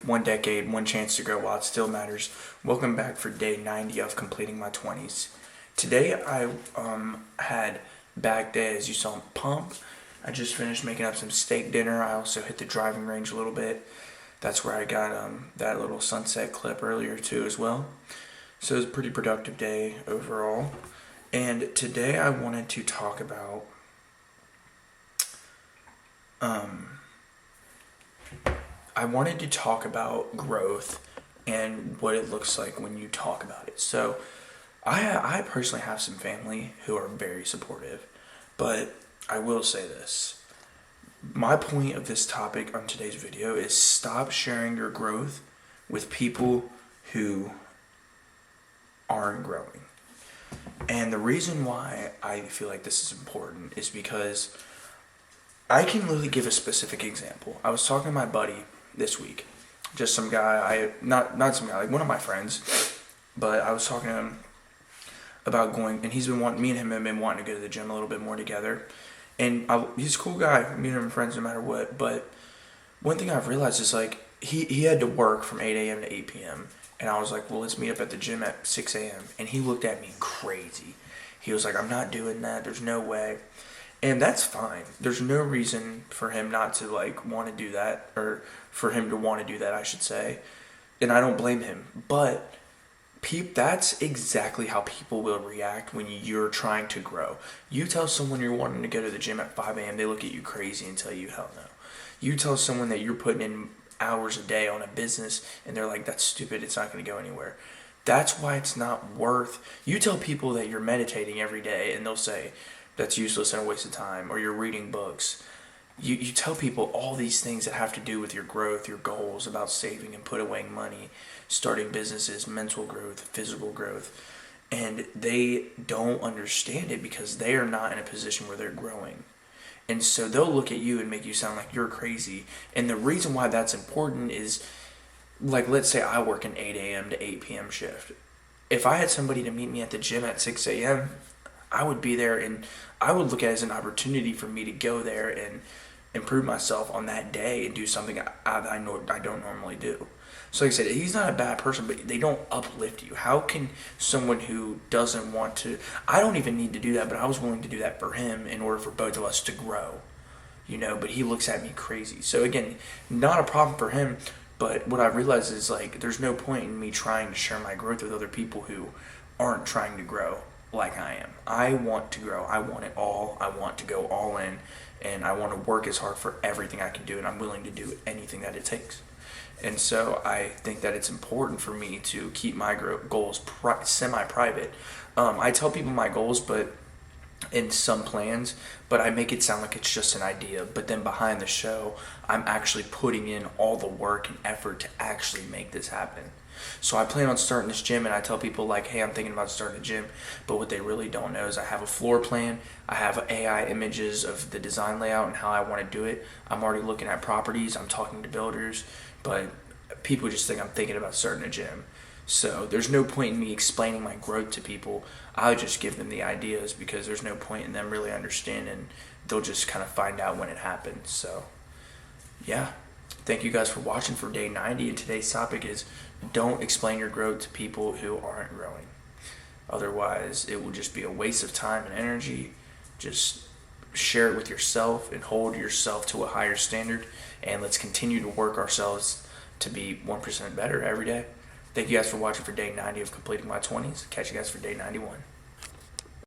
One decade, one chance to grow while it still matters. Welcome back for day 90 of completing my 20s. Today I had back day, as you saw, pump. I just finished making up some steak dinner. I also hit the driving range a little bit. That's where I got that little sunset clip earlier too as well. So it was a pretty productive day overall. And today I wanted to talk about growth and what it looks like when you talk about it. So I personally have some family who are very supportive, but I will say this. My point of this topic on today's video is stop sharing your growth with people who aren't growing. And the reason why I feel like this is important is because I can literally give a specific example. I was talking to my buddy this week, just some guy, not some guy, like one of my friends, but I was talking to him about going, and me and him have been wanting to go to the gym a little bit more together. And he's a cool guy, me and him are friends no matter what, but one thing I've realized is like, he had to work from 8 a.m. to 8 p.m. And I was like, well, let's meet up at the gym at 6 a.m. And he looked at me crazy. He was like, I'm not doing that. There's no way. And that's fine. There's no reason for him not to like want to do that, or for him to want to do that, I should say. And I don't blame him. But that's exactly how people will react when you're trying to grow. You tell someone you're wanting to go to the gym at 5 a.m., they look at you crazy and tell you, hell no. You tell someone that you're putting in hours a day on a business and they're like, that's stupid, it's not going to go anywhere. That's why it's not worth. You tell people that you're meditating every day and they'll say, that's useless and a waste of time, or you're reading books. You tell people all these things that have to do with your growth, your goals, about saving and putting away money, starting businesses, mental growth, physical growth, and they don't understand it because they are not in a position where they're growing. And so they'll look at you and make you sound like you're crazy. And the reason why that's important is, like, let's say I work an 8 a.m. to 8 p.m. shift. If I had somebody to meet me at the gym at 6 a.m., I would be there, and I would look at it as an opportunity for me to go there and improve myself on that day and do something I don't normally do. So like I said, he's not a bad person, but they don't uplift you. How can someone who doesn't want to, I don't even need to do that, but I was willing to do that for him in order for both of us to grow, but he looks at me crazy. So again, not a problem for him, but what I realized is like, there's no point in me trying to share my growth with other people who aren't trying to grow like I am. I want to grow. I want it all. I want to go all in, and I want to work as hard for everything I can do, and I'm willing to do anything that it takes. And so I think that it's important for me to keep my goals semi-private. I tell people my goals, but in some plans, but I make it sound like it's just an idea. But then behind the show, I'm actually putting in all the work and effort to actually make this happen. So I plan on starting this gym, and I tell people like, hey, I'm thinking about starting a gym, but what they really don't know is I have a floor plan. I have AI images of the design layout and how I want to do it. I'm already looking at properties. I'm talking to builders, but people just think I'm thinking about starting a gym. So there's no point in me explaining my growth to people. I'll just give them the ideas because there's no point in them really understanding. They'll just kind of find out when it happens. So yeah, thank you guys for watching for day 90. And today's topic is don't explain your growth to people who aren't growing. Otherwise, it will just be a waste of time and energy. Just share it with yourself and hold yourself to a higher standard. And let's continue to work ourselves to be 1% better every day. Thank you guys for watching for day 90 of completing my 20s. Catch you guys for day 91.